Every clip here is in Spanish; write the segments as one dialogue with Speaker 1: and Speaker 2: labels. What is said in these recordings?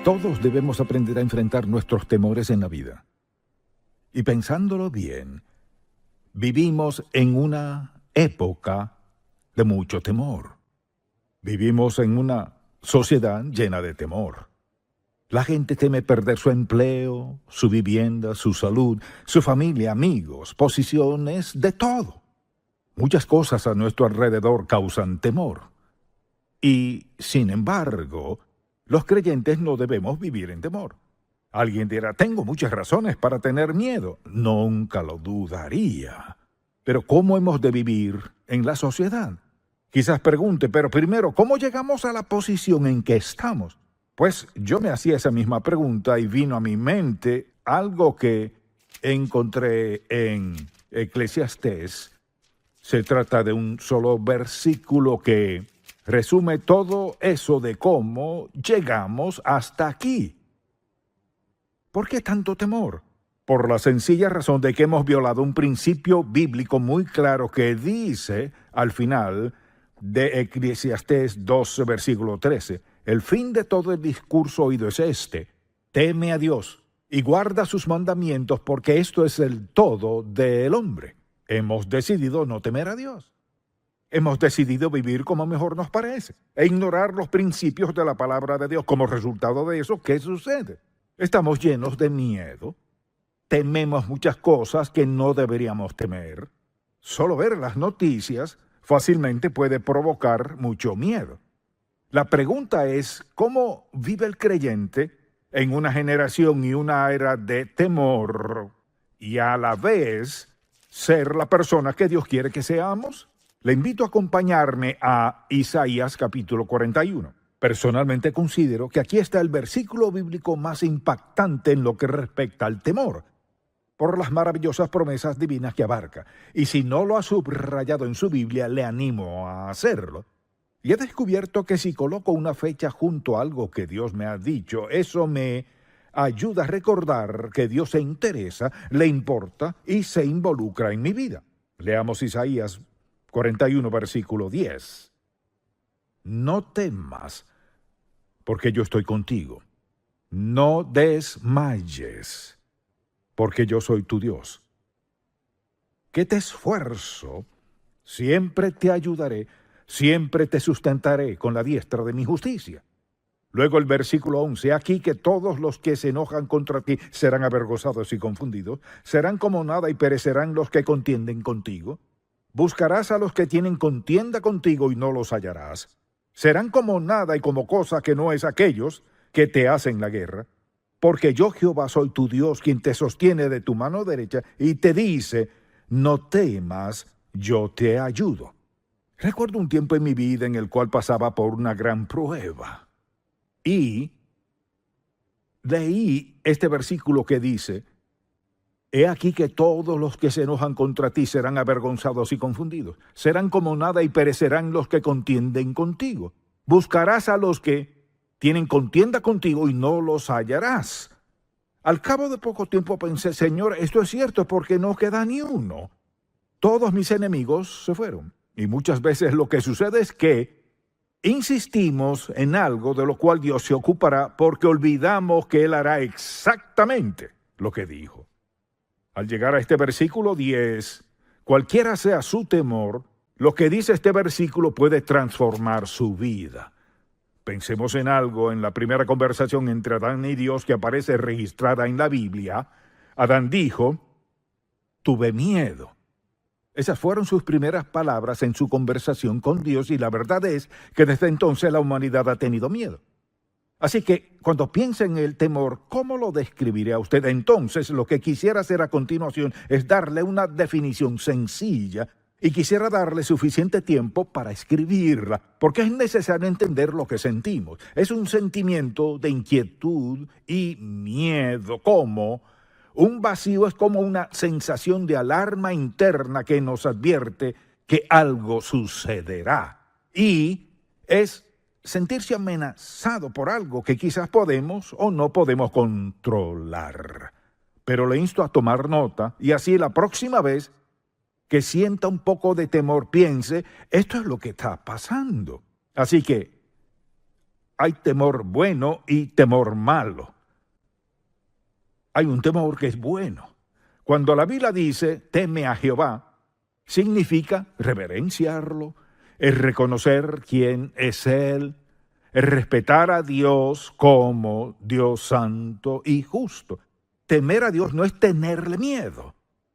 Speaker 1: Todos debemos aprender a enfrentar nuestros temores en la vida. Y pensándolo bien, vivimos en una época de mucho temor. Vivimos en una sociedad llena de temor. La gente teme perder su empleo, su vivienda, su salud, su familia, amigos, posiciones, de todo. Muchas cosas a nuestro alrededor causan temor. Y, sin embargo, los creyentes no debemos vivir en temor. Alguien dirá, tengo muchas razones para tener miedo. Nunca lo dudaría. Pero ¿cómo hemos de vivir en la sociedad? Quizás pregunte, pero primero, ¿cómo llegamos a la posición en que estamos? Pues yo me hacía esa misma pregunta y vino a mi mente algo que encontré en Eclesiastés. Se trata de un solo versículo que resume todo eso de cómo llegamos hasta aquí. ¿Por qué tanto temor? Por la sencilla razón de que hemos violado un principio bíblico muy claro que dice al final de Eclesiastés 12, versículo 13, el fin de todo el discurso oído es este: teme a Dios y guarda sus mandamientos, porque esto es el todo del hombre. Hemos decidido no temer a Dios. Hemos decidido vivir como mejor nos parece e ignorar los principios de la palabra de Dios. Como resultado de eso, ¿qué sucede? Estamos llenos de miedo. Tememos muchas cosas que no deberíamos temer. Solo ver las noticias fácilmente puede provocar mucho miedo. La pregunta es, ¿cómo vive el creyente en una generación y una era de temor y a la vez ser la persona que Dios quiere que seamos? Le invito a acompañarme a Isaías capítulo 41. Personalmente considero que aquí está el versículo bíblico más impactante en lo que respecta al temor, por las maravillosas promesas divinas que abarca. Y si no lo ha subrayado en su Biblia, le animo a hacerlo. Y he descubierto que si coloco una fecha junto a algo que Dios me ha dicho, eso me ayuda a recordar que Dios se interesa, le importa y se involucra en mi vida. Leamos Isaías 41, versículo 10. No temas, porque yo estoy contigo. No desmayes, porque yo soy tu Dios. Que te esfuerzo, siempre te ayudaré, siempre te sustentaré con la diestra de mi justicia. Luego el versículo 11, aquí que todos los que se enojan contra ti serán avergonzados y confundidos, serán como nada y perecerán los que contienden contigo. Buscarás a los que tienen contienda contigo y no los hallarás. Serán como nada y como cosa que no es aquellos que te hacen la guerra. Porque yo, Jehová, soy tu Dios, quien te sostiene de tu mano derecha y te dice, no temas, yo te ayudo. Recuerdo un tiempo en mi vida en el cual pasaba por una gran prueba. Y leí este versículo que dice, he aquí que todos los que se enojan contra ti serán avergonzados y confundidos. Serán como nada y perecerán los que contienden contigo. Buscarás a los que tienen contienda contigo y no los hallarás. Al cabo de poco tiempo pensé, Señor, esto es cierto porque no queda ni uno. Todos mis enemigos se fueron. Y muchas veces lo que sucede es que insistimos en algo de lo cual Dios se ocupará porque olvidamos que Él hará exactamente lo que dijo. Al llegar a este versículo 10, cualquiera sea su temor, lo que dice este versículo puede transformar su vida. Pensemos en algo en la primera conversación entre Adán y Dios que aparece registrada en la Biblia. Adán dijo, tuve miedo. Esas fueron sus primeras palabras en su conversación con Dios y la verdad es que desde entonces la humanidad ha tenido miedo. Así que, cuando piense en el temor, ¿cómo lo describiré a usted? Entonces, lo que quisiera hacer a continuación es darle una definición sencilla y quisiera darle suficiente tiempo para escribirla, porque es necesario entender lo que sentimos. Es un sentimiento de inquietud y miedo, como un vacío, es como una sensación de alarma interna que nos advierte que algo sucederá. Y es sentirse amenazado por algo que quizás podemos o no podemos controlar. Pero le insto a tomar nota y así la próxima vez que sienta un poco de temor piense, esto es lo que está pasando. Así que Hay temor bueno y temor malo. Hay un temor que es bueno. Cuando la Biblia dice, teme a Jehová, significa reverenciarlo, es reconocer quién es Él, es respetar a Dios como Dios santo y justo. Temer a Dios no es tenerle miedo,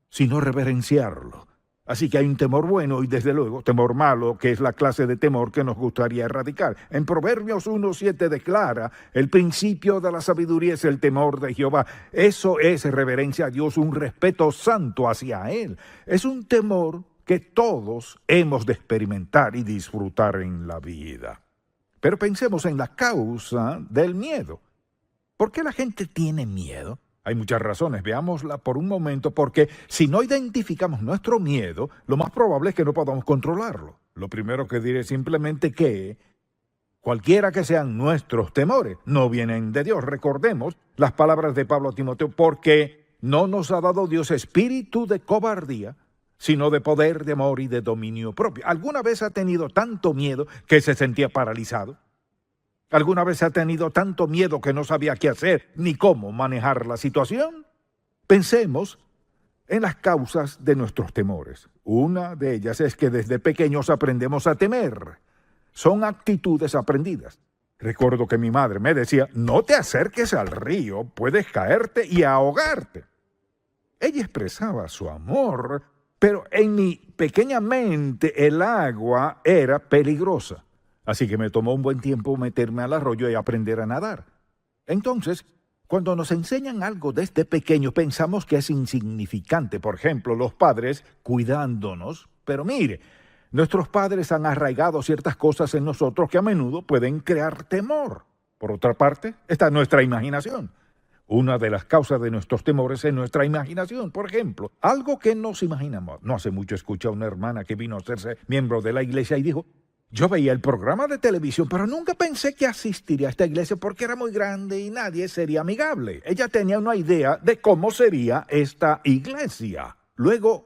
Speaker 1: sino reverenciarlo. Así que hay un temor bueno y desde luego temor malo, que es la clase de temor que nos gustaría erradicar. En Proverbios 1:7 declara, el principio de la sabiduría es el temor de Jehová. Eso es reverencia a Dios, un respeto santo hacia Él. Es un temor que todos hemos de experimentar y disfrutar en la vida. Pero pensemos en la causa del miedo. ¿Por qué la gente tiene miedo? Hay muchas razones, veámosla por un momento, porque si no identificamos nuestro miedo, lo más probable es que no podamos controlarlo. Lo primero que diré es simplemente que cualquiera que sean nuestros temores, no vienen de Dios. Recordemos las palabras de Pablo a Timoteo, porque no nos ha dado Dios espíritu de cobardía, sino de poder, de amor y de dominio propio. ¿Alguna vez ha tenido tanto miedo que se sentía paralizado? ¿Alguna vez ha tenido tanto miedo que no sabía qué hacer ni cómo manejar la situación? Pensemos en las causas de nuestros temores. Una de ellas es que desde pequeños aprendemos a temer. Son actitudes aprendidas. Recuerdo que mi madre me decía, no te acerques al río, puedes caerte y ahogarte. Ella expresaba su amor, pero en mi pequeña mente el agua era peligrosa. Así que me tomó un buen tiempo meterme al arroyo y aprender a nadar. Entonces, cuando nos enseñan algo desde pequeño, pensamos que es insignificante. Por ejemplo, los padres cuidándonos. Pero mire, nuestros padres han arraigado ciertas cosas en nosotros que a menudo pueden crear temor. Por otra parte, está nuestra imaginación. Una de las causas de nuestros temores es nuestra imaginación. Por ejemplo, algo que nos imaginamos. No hace mucho escuché a una hermana que vino a hacerse miembro de la iglesia y dijo, yo veía el programa de televisión, pero nunca pensé que asistiría a esta iglesia porque era muy grande y nadie sería amigable. Ella tenía una idea de cómo sería esta iglesia. Luego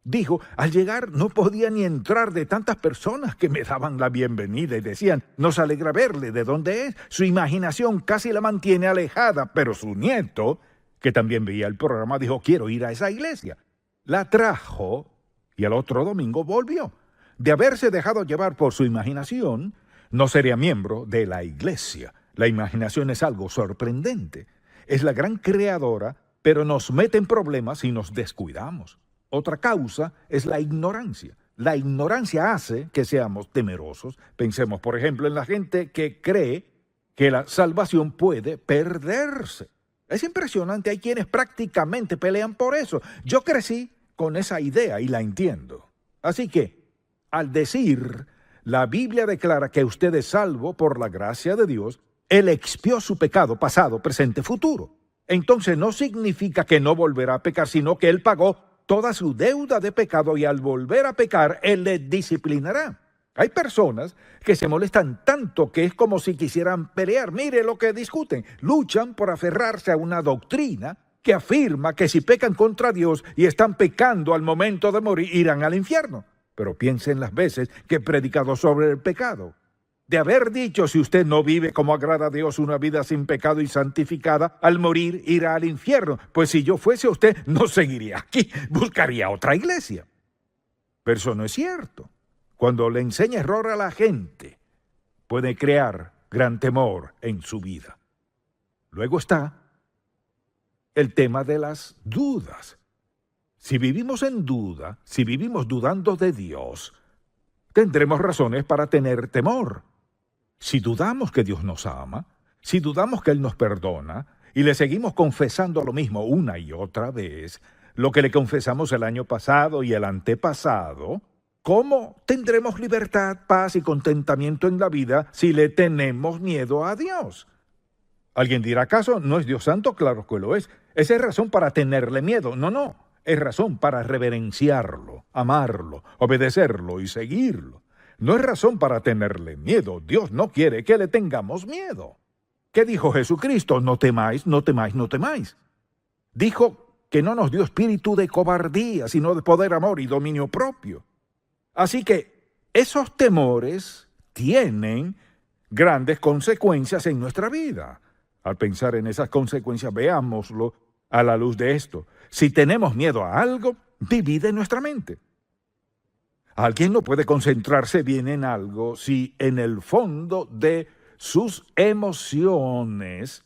Speaker 1: dijo, al llegar no podía ni entrar de tantas personas que me daban la bienvenida y decían, nos alegra verle, ¿de dónde es? Su imaginación casi la mantiene alejada, pero su nieto, que también veía el programa, dijo, quiero ir a esa iglesia. La trajo y al otro domingo volvió. De haberse dejado llevar por su imaginación, no sería miembro de la iglesia. La imaginación es algo sorprendente. Es la gran creadora, pero nos mete en problemas si nos descuidamos. Otra causa es la ignorancia. La ignorancia hace que seamos temerosos. Pensemos, por ejemplo, en la gente que cree que la salvación puede perderse. Es impresionante, hay quienes prácticamente pelean por eso. Yo crecí con esa idea y la entiendo. Así que, al decir, la Biblia declara que usted es salvo por la gracia de Dios, Él expió su pecado pasado, presente, futuro. Entonces no significa que no volverá a pecar, sino que Él pagó toda su deuda de pecado y al volver a pecar, Él le disciplinará. Hay personas que se molestan tanto que es como si quisieran pelear. Mire lo que discuten. Luchan por aferrarse a una doctrina que afirma que si pecan contra Dios y están pecando al momento de morir, irán al infierno. Pero piensen las veces que he predicado sobre el pecado. De haber dicho, si usted no vive como agrada a Dios una vida sin pecado y santificada, al morir irá al infierno. Pues si yo fuese usted, no seguiría aquí, buscaría otra iglesia. Pero eso no es cierto. Cuando le enseña error a la gente, puede crear gran temor en su vida. Luego está el tema de las dudas. Si vivimos en duda, si vivimos dudando de Dios, tendremos razones para tener temor. Si dudamos que Dios nos ama, si dudamos que Él nos perdona, y le seguimos confesando lo mismo una y otra vez, lo que le confesamos el año pasado y el antepasado, ¿cómo tendremos libertad, paz y contentamiento en la vida si le tenemos miedo a Dios? Alguien dirá, ¿acaso no es Dios santo? Claro que lo es. Esa es razón para tenerle miedo. No. Es razón para reverenciarlo, amarlo, obedecerlo y seguirlo. No es razón para tenerle miedo. Dios no quiere que le tengamos miedo. ¿Qué dijo Jesucristo? No temáis, no temáis, no temáis. Dijo que no nos dio espíritu de cobardía, sino de poder, amor y dominio propio. Así que esos temores tienen grandes consecuencias en nuestra vida. Al pensar en esas consecuencias, veámoslo a la luz de esto. Si tenemos miedo a algo, divide nuestra mente. Alguien no puede concentrarse bien en algo si en el fondo de sus emociones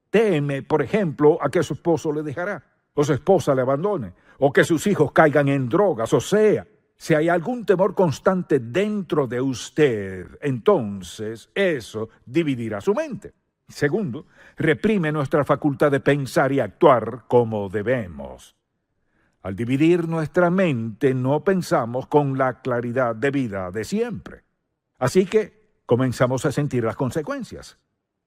Speaker 1: teme, por ejemplo, a que su esposo le dejará, o su esposa le abandone, o que sus hijos caigan en drogas. O sea, si hay algún temor constante dentro de usted, entonces eso dividirá su mente. Segundo, reprime nuestra facultad de pensar y actuar como debemos. Al dividir nuestra mente, no pensamos con la claridad debida de siempre. Así que comenzamos a sentir las consecuencias.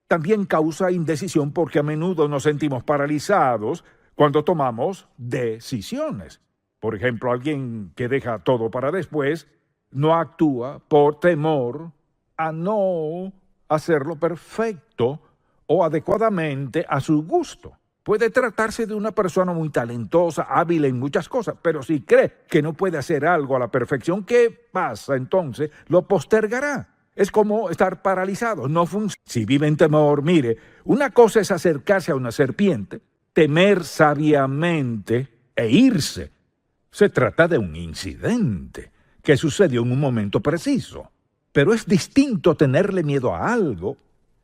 Speaker 1: También causa indecisión porque a menudo nos sentimos paralizados cuando tomamos decisiones. Por ejemplo, alguien que deja todo para después no actúa por temor a no hacerlo perfecto o adecuadamente a su gusto. Puede tratarse de una persona muy talentosa, hábil en muchas cosas, pero si cree que no puede hacer algo a la perfección, ¿qué pasa entonces? Lo postergará. Es como estar paralizado, no funciona. Si vive en temor, mire, una cosa es acercarse a una serpiente, temer sabiamente e irse. Se trata de un incidente que sucedió en un momento preciso. Pero es distinto tenerle miedo a algo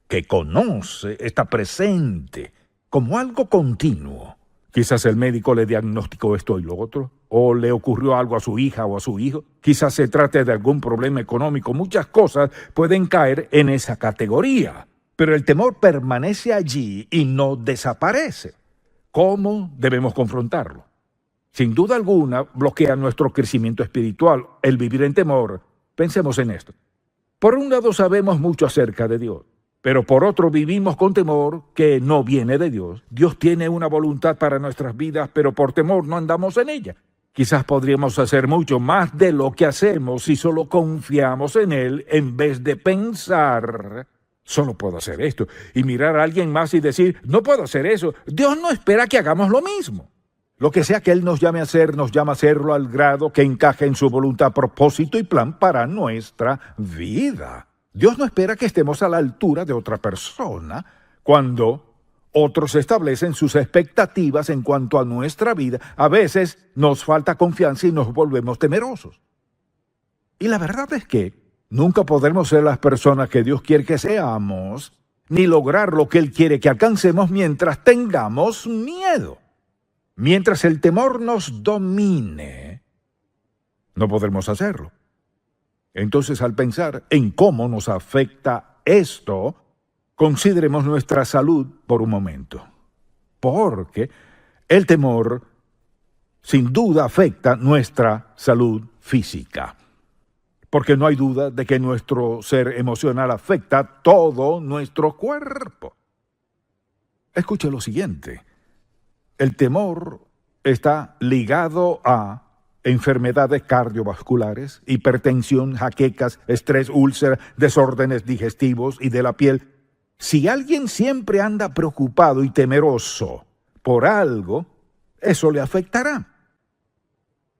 Speaker 1: que conoce, está presente, como algo continuo. Quizás el médico le diagnosticó esto y lo otro, o le ocurrió algo a su hija o a su hijo. Quizás se trate de algún problema económico. Muchas cosas pueden caer en esa categoría. Pero el temor permanece allí y no desaparece. ¿Cómo debemos confrontarlo? Sin duda alguna, bloquea nuestro crecimiento espiritual el vivir en temor. Pensemos en esto. Por un lado, sabemos mucho acerca de Dios, pero por otro vivimos con temor que no viene de Dios. Dios tiene una voluntad para nuestras vidas, pero por temor no andamos en ella. Quizás podríamos hacer mucho más de lo que hacemos si solo confiamos en Él en vez de pensar, solo puedo hacer esto, y mirar a alguien más y decir, no puedo hacer eso. Dios no espera que hagamos lo mismo. Lo que sea que Él nos llame a hacer, nos llama a hacerlo al grado que encaje en su voluntad, propósito y plan para nuestra vida. Dios no espera que estemos a la altura de otra persona cuando otros establecen sus expectativas en cuanto a nuestra vida. A veces nos falta confianza y nos volvemos temerosos. Y la verdad es que nunca podremos ser las personas que Dios quiere que seamos, ni lograr lo que Él quiere que alcancemos mientras tengamos miedo. Mientras el temor nos domine, no podremos hacerlo. Entonces, al pensar en cómo nos afecta esto, consideremos nuestra salud por un momento. Porque el temor, sin duda, afecta nuestra salud física. Porque no hay duda de que nuestro ser emocional afecta todo nuestro cuerpo. Escuche lo siguiente. El temor está ligado a enfermedades cardiovasculares, hipertensión, jaquecas, estrés, úlceras, desórdenes digestivos y de la piel. Si alguien siempre anda preocupado y temeroso por algo, eso le afectará.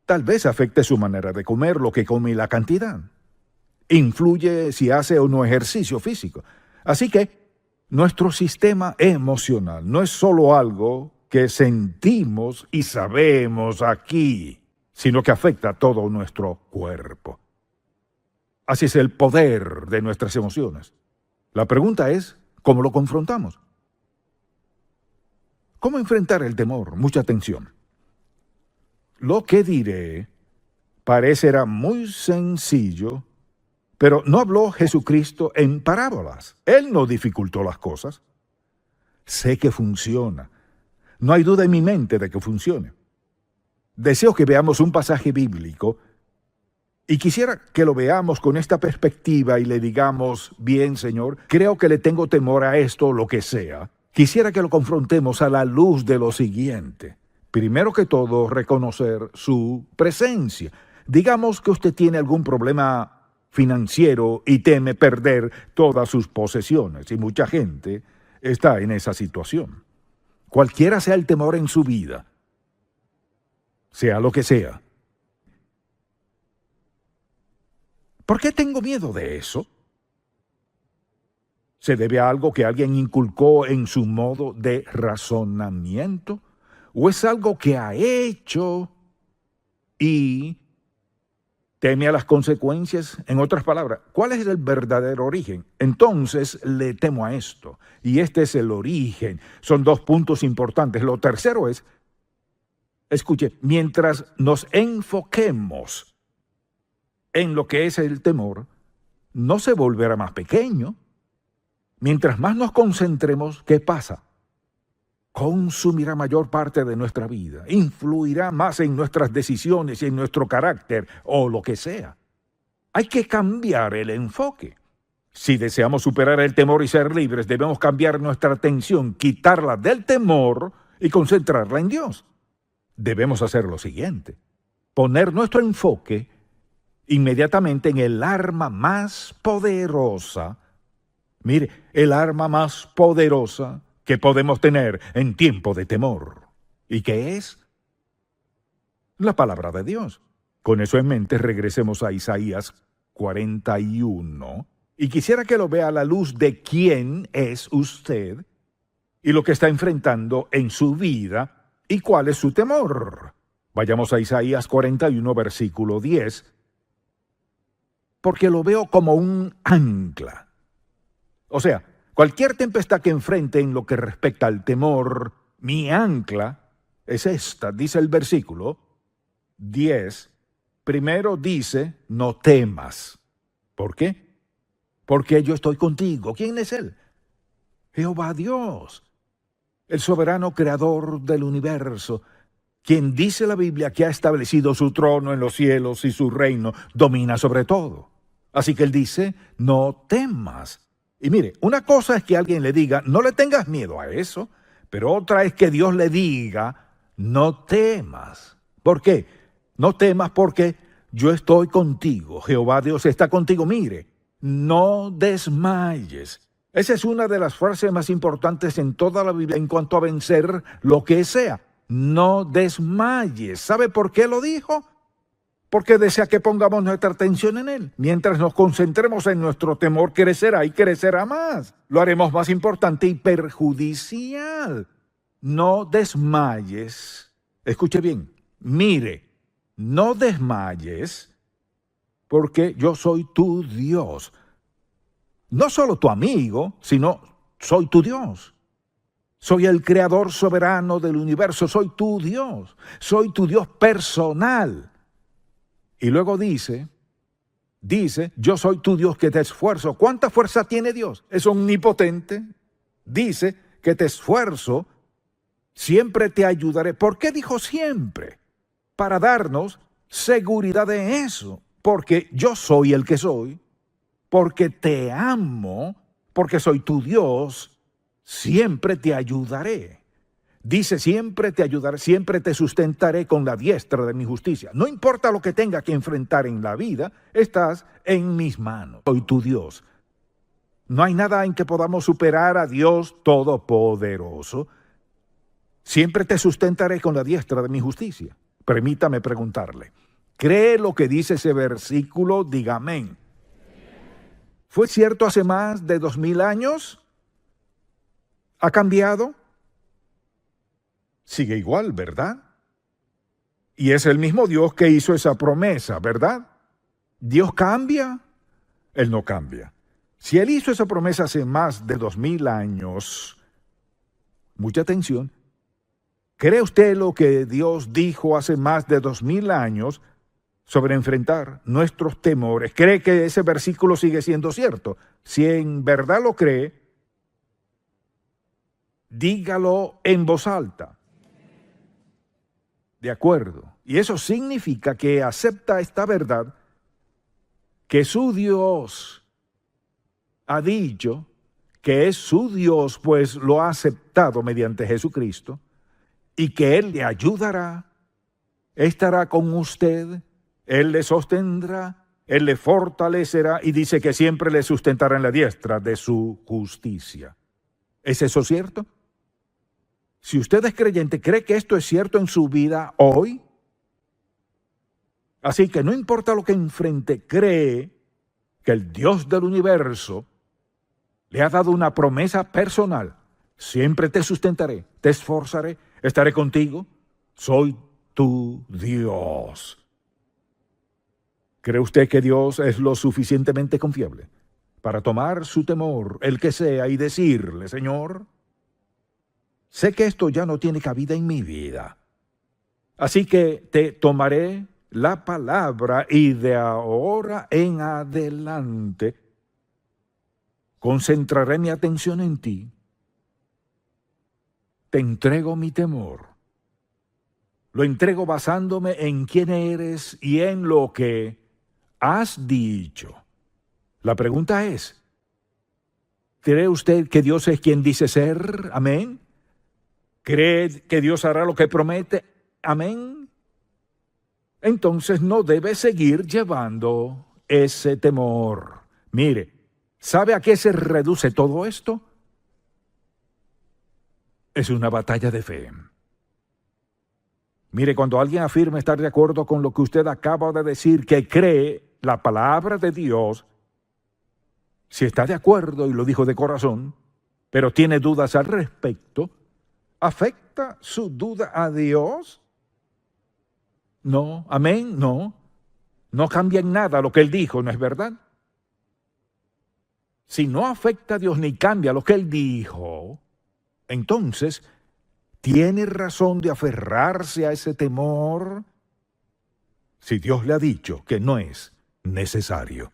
Speaker 1: Tal vez afecte su manera de comer, lo que come y la cantidad. Influye si hace o no ejercicio físico. Así que nuestro sistema emocional no es solo algo que sentimos y sabemos aquí, sino que afecta a todo nuestro cuerpo. Así es el poder de nuestras emociones. La pregunta es, ¿cómo lo confrontamos? ¿Cómo enfrentar el temor? Mucha atención. Lo que diré parecerá muy sencillo, pero no habló Jesucristo en parábolas. Él no dificultó las cosas. Sé que funciona. No hay duda en mi mente de que funcione. Deseo que veamos un pasaje bíblico y quisiera que lo veamos con esta perspectiva y le digamos, bien, Señor, creo que le tengo temor a esto o lo que sea. Quisiera que lo confrontemos a la luz de lo siguiente. Primero que todo, reconocer su presencia. Digamos que usted tiene algún problema financiero y teme perder todas sus posesiones, y mucha gente está en esa situación. Cualquiera sea el temor en su vida, sea lo que sea. ¿Por qué tengo miedo de eso? ¿Se debe a algo que alguien inculcó en su modo de razonamiento? ¿O es algo que ha hecho y teme a las consecuencias? En otras palabras, ¿cuál es el verdadero origen? Entonces le temo a esto. Y este es el origen. Son dos puntos importantes. Lo tercero es, escuche, mientras nos enfoquemos en lo que es el temor, no se volverá más pequeño. Mientras más nos concentremos, ¿qué pasa? Consumirá mayor parte de nuestra vida, influirá más en nuestras decisiones y en nuestro carácter o lo que sea. Hay que cambiar el enfoque. Si deseamos superar el temor y ser libres, debemos cambiar nuestra atención, quitarla del temor y concentrarla en Dios. Debemos hacer lo siguiente: poner nuestro enfoque inmediatamente en el arma más poderosa. Mire, el arma más poderosa que podemos tener en tiempo de temor. ¿Y qué es? La palabra de Dios. Con eso en mente, regresemos a Isaías 41. Y quisiera que lo vea a la luz de quién es usted y lo que está enfrentando en su vida y cuál es su temor. Vayamos a Isaías 41, versículo 10. Porque lo veo como un ancla. O sea, cualquier tempestad que enfrente en lo que respecta al temor, mi ancla es esta, dice el versículo 10. Primero dice, no temas. ¿Por qué? Porque yo estoy contigo. ¿Quién es Él? Jehová Dios, el soberano creador del universo, quien dice la Biblia que ha establecido su trono en los cielos y su reino domina sobre todo. Así que Él dice, no temas. Y mire, una cosa es que alguien le diga, no le tengas miedo a eso, pero otra es que Dios le diga, no temas. ¿Por qué? No temas porque yo estoy contigo. Jehová Dios está contigo. Mire, no desmayes. Esa es una de las frases más importantes en toda la Biblia en cuanto a vencer lo que sea. No desmayes. ¿Sabe por qué lo dijo? Porque desea que pongamos nuestra atención en Él. Mientras nos concentremos en nuestro temor, crecerá y crecerá más. Lo haremos más importante y perjudicial. No desmayes. Escuche bien. Mire, no desmayes porque yo soy tu Dios. No solo tu amigo, sino soy tu Dios. Soy el creador soberano del universo. Soy tu Dios. Soy tu Dios personal. Y luego dice, yo soy tu Dios que te esfuerzo. ¿Cuánta fuerza tiene Dios? Es omnipotente. Dice que te esfuerzo, siempre te ayudaré. ¿Por qué dijo siempre? Para darnos seguridad de eso. Porque yo soy el que soy, porque te amo, porque soy tu Dios, siempre te ayudaré. Dice, siempre te ayudaré, siempre te sustentaré con la diestra de mi justicia. No importa lo que tenga que enfrentar en la vida, estás en mis manos. Soy tu Dios. No hay nada en que podamos superar a Dios Todopoderoso. Siempre te sustentaré con la diestra de mi justicia. Permítame preguntarle, ¿cree lo que dice ese versículo? Diga amén. ¿Fue cierto hace más de 2000 años? ¿Ha cambiado? Sigue igual, ¿verdad? Y es el mismo Dios que hizo esa promesa, ¿verdad? ¿Dios cambia? Él no cambia. Si Él hizo esa promesa hace más de 2000 años, mucha atención, ¿cree usted lo que Dios dijo hace más de 2000 años sobre enfrentar nuestros temores? ¿Cree que ese versículo sigue siendo cierto? Si en verdad lo cree, dígalo en voz alta. De acuerdo. Y eso significa que acepta esta verdad, que su Dios ha dicho que es su Dios, pues lo ha aceptado mediante Jesucristo, y que Él le ayudará, estará con usted, Él le sostendrá, Él le fortalecerá, y dice que siempre le sustentará en la diestra de su justicia. ¿Es eso cierto? Si usted es creyente, ¿cree que esto es cierto en su vida hoy? Así que no importa lo que enfrente, cree que el Dios del universo Le ha dado una promesa personal. Siempre te sustentaré, te esforzaré, estaré contigo. Soy tu Dios. ¿Cree usted que Dios es lo suficientemente confiable para tomar su temor, el que sea, y decirle: Señor, sé que esto ya no tiene cabida en mi vida, así que te tomaré la palabra y de ahora en adelante concentraré mi atención en ti? Te entrego mi temor. Lo entrego basándome en quién eres y en lo que has dicho. La pregunta es, ¿cree usted que Dios es quien dice ser? Amén. ¿Cree que Dios hará lo que promete? Amén. Entonces no debe seguir llevando ese temor. Mire, ¿sabe a qué se reduce todo esto? Es una batalla de fe. Mire, cuando alguien afirma estar de acuerdo con lo que usted acaba de decir, que cree la palabra de Dios, si está de acuerdo y lo dijo de corazón, pero tiene dudas al respecto, ¿afecta su duda a Dios? No, amén, no. No cambia en nada lo que él dijo, ¿no es verdad? Si no afecta a Dios ni cambia lo que él dijo, entonces ¿tiene razón de aferrarse a ese temor? Si Dios le ha dicho que no es necesario.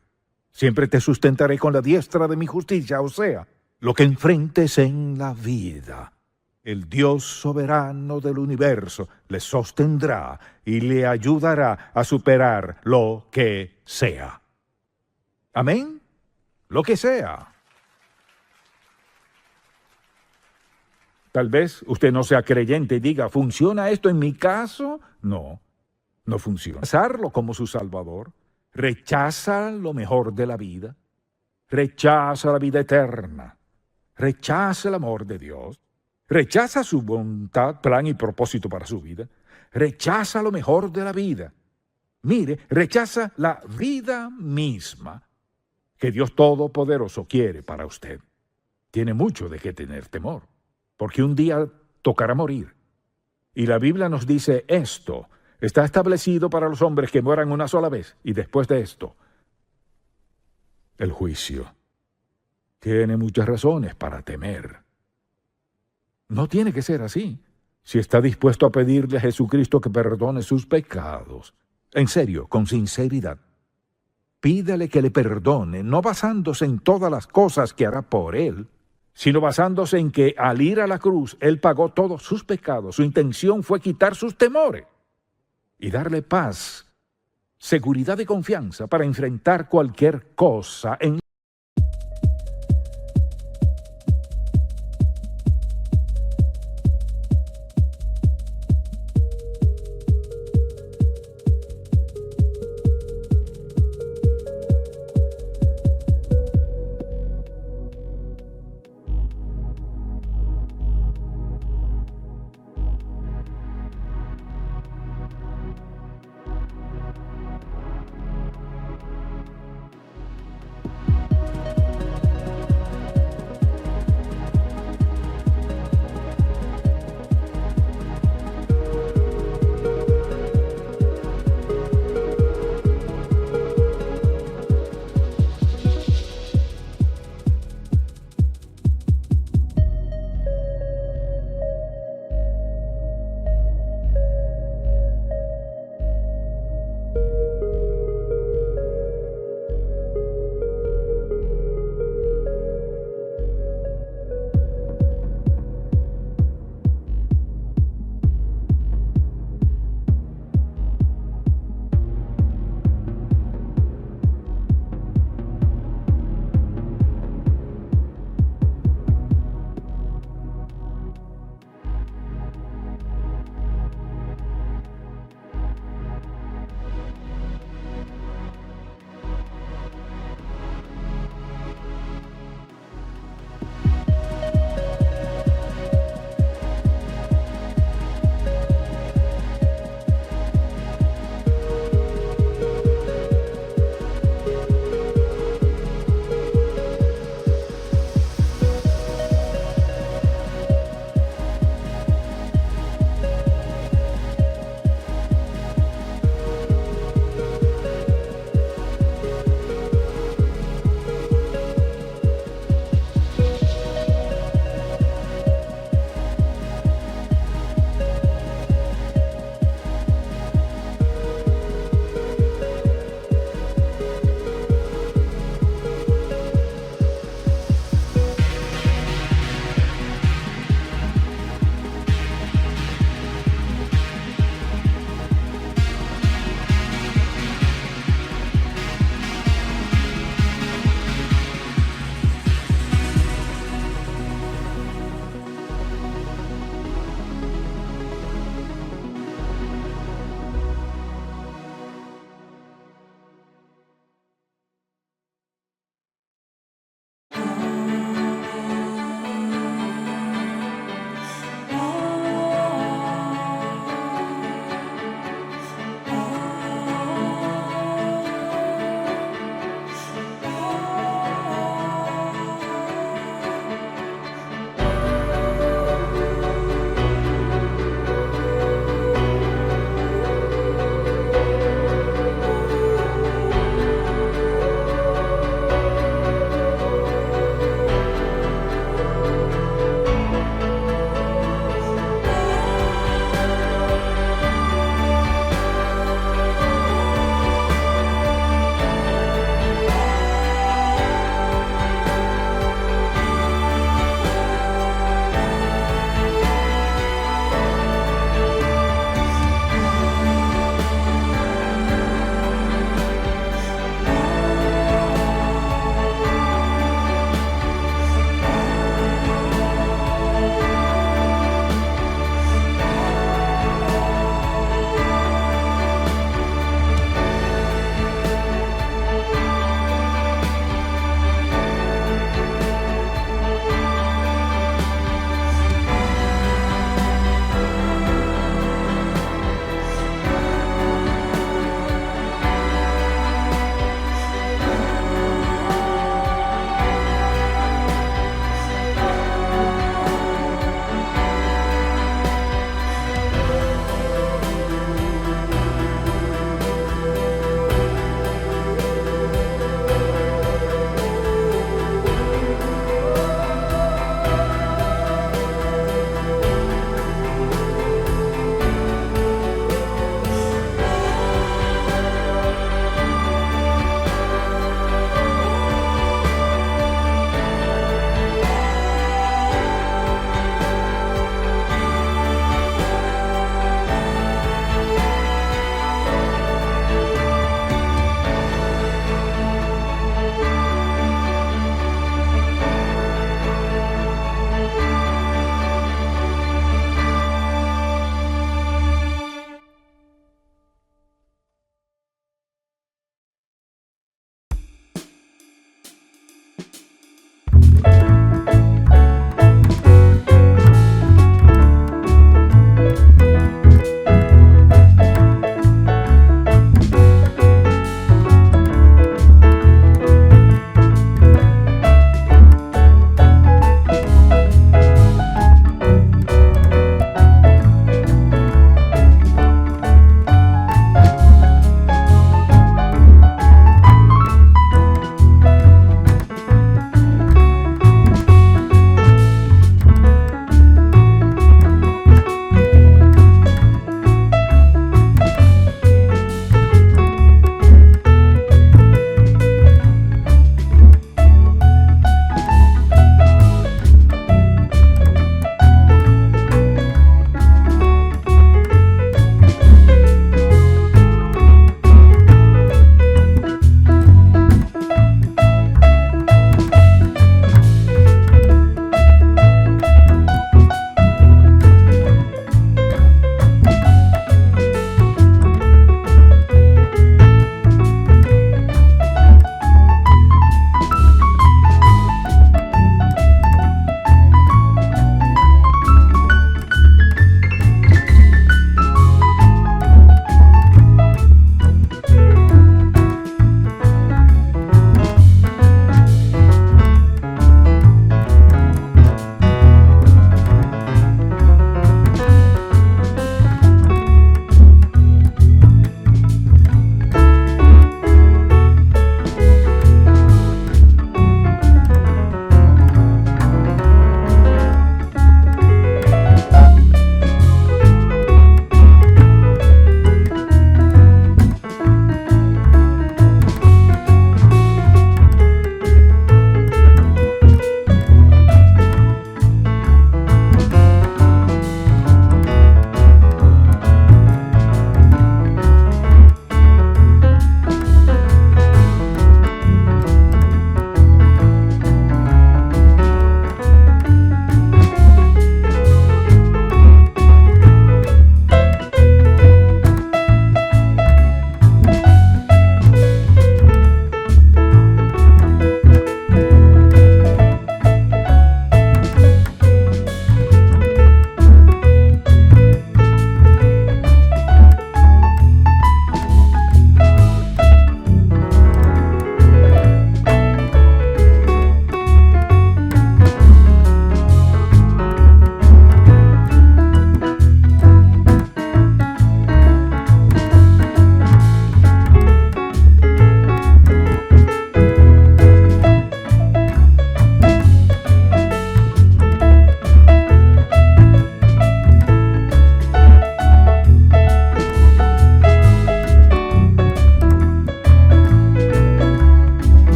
Speaker 1: Siempre te sustentaré con la diestra de mi justicia, o sea, lo que enfrentes en la vida. El Dios soberano del universo le sostendrá y le ayudará a superar lo que sea. Amén. Lo que sea. Tal vez usted no sea creyente y diga, ¿funciona esto en mi caso? No, no funciona. Rechazarlo como su Salvador, rechaza lo mejor de la vida, rechaza la vida eterna, rechaza el amor de Dios, rechaza su voluntad, plan y propósito para su vida, rechaza lo mejor de la vida. Mire, rechaza la vida misma que Dios Todopoderoso quiere para usted. Tiene mucho de qué tener temor, porque un día tocará morir. Y la Biblia nos dice esto: está establecido para los hombres que mueran una sola vez, y después de esto, el juicio. Tiene muchas razones para temer. No tiene que ser así, si está dispuesto a pedirle a Jesucristo que perdone sus pecados. En serio, con sinceridad. Pídale que le perdone, no basándose en todas las cosas que hará por él, sino basándose en que al ir a la cruz, Él pagó todos sus pecados. Su intención fue quitar sus temores y darle paz, seguridad y confianza para enfrentar cualquier cosa en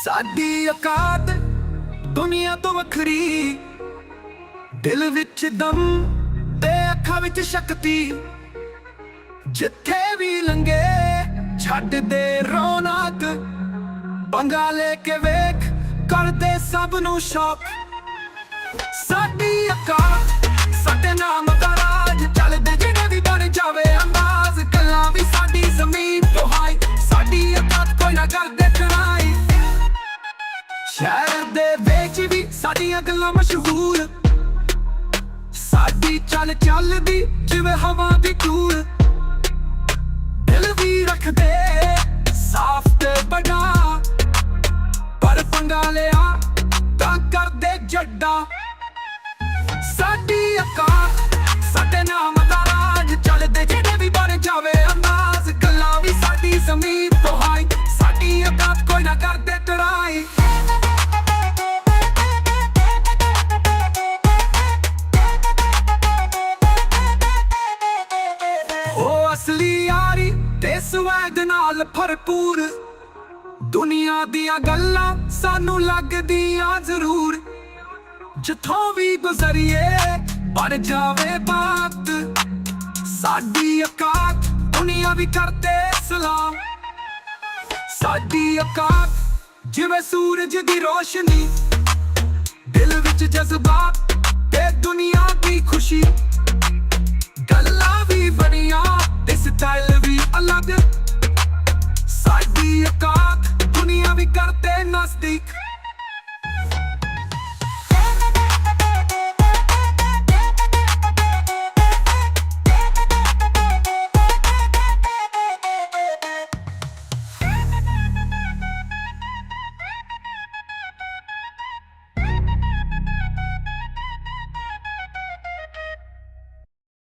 Speaker 2: ਸਾਡੀ ਔਕਾਤ ਦੁਨੀਆ ਤੋਂ ਵੱਖਰੀ, ਦਿਲ ਵਿੱਚ ਦਮ ਤੇ ਅੱਖਾਂ ਵਿੱਚ ਸ਼ਕਤੀ। ਜਿੱਥੇ ਵੀ ਲੰਘੇ ਛੱਡ ਦੇ ਰੌਣਕ, ਪੰਗਾ ਲੈ ਕੇ ਵੇਖ ਕਰਦੇ ਸਭ ਨੂੰ ਸ਼ੌਕ। ਸਾਡੀ ਔਕਾਤ ਸਾਡੇ ਨਾਮ ਦਾ ਰਾਜ, ਚੱਲਦੇ ਜਿਹੜੇ ਵੀ ਬਣ ਜਾਵੇ ਅੰਦਾਜ਼। ਗੱਲਾਂ ਵੀ ਸਾਡੀ ਜ਼ਮੀਨ ਤੋਂ ਹਾਈ, ਸਾਡੀ ਔਕਾਤ ਕੋਈ ਨਾ ਕਰਦੇ ਟਰਾਈ। ਸ਼ਹਿਰ ਦੇ ਵਿੱਚ ਵੀ ਸਾਡੀਆਂ ਗੱਲਾਂ ਮਸ਼ਹੂਰ, ਸਾਡੀ ਚੱਲ ਚੱਲਦੀ ਜਿਵੇਂ ਹਵਾ ਦੀ ਧੂੜ। ਦਿਲ ਵੀ ਰੱਖਦੇ ਸਾਫ਼ ਤੇ ਬੜਾ, ਪਰ ਪੰਗਾ ਲਿਆ ਤਾਂ ਕਰਦੇ ਜੱਡਾ। ਸਾਡੀ ਔਕਾਤ ਸਾਡੇ ਨਾਮ ਦਾ ਰਾਜ, ਚੱਲਦੇ ਜਿਹੜੇ ਵੀ ਬਣ ਜਾਵੇ ਅੰਦਾਜ਼। ਗੱਲਾਂ ਵੀ ਸਾਡੀ ਜ਼ਮੀਨ ਤੋਂ ਹਾਈ, ਸਾਡੀ ਔਕਾਤ ਕੋਈ ਨਾ ਕਰਦੇ ਟਰਾਈ। ਉਹ ਅਸਲੀ ਯਾਰੀ ਤੇ ਸਵੈਗ ਨਾਲ ਭਰਪੂਰ, ਦੁਨੀਆ ਦੀਆਂ ਗੱਲਾਂ ਸਾਨੂੰ ਲੱਗਦੀਆਂ ਜ਼ਰੂਰ। ਜਿੱਥੋਂ ਵੀ ਗੁਜ਼ਰੀਏ ਬਣ ਜਾਵੇ ਬਾਤ, ਸਾਡੀ ਔਕਾਤ ਦੁਨੀਆ ਵੀ ਕਰਦੇ ਸਲਾਮ। ਸਾਡੀ ਔਕਾਤ ਜਿਵੇਂ ਸੂਰਜ ਦੀ ਰੋਸ਼ਨੀ, ਦਿਲ ਵਿੱਚ ਜਜ਼ਬਾਤ ਤੇ ਦੁਨੀਆ ਦੀ ਖੁਸ਼ੀ। ਗੱਲਾਂ ਵੀ ਬਣੀਆਂ ਤੇ ਸਟਾਈਲ ਵੀ ਅਲੱਗ, ਸਾਡੀ ਔਕਾਤ ਦੁਨੀਆ ਵੀ ਕਰਦੇ ਨਜ਼ਦੀਕ।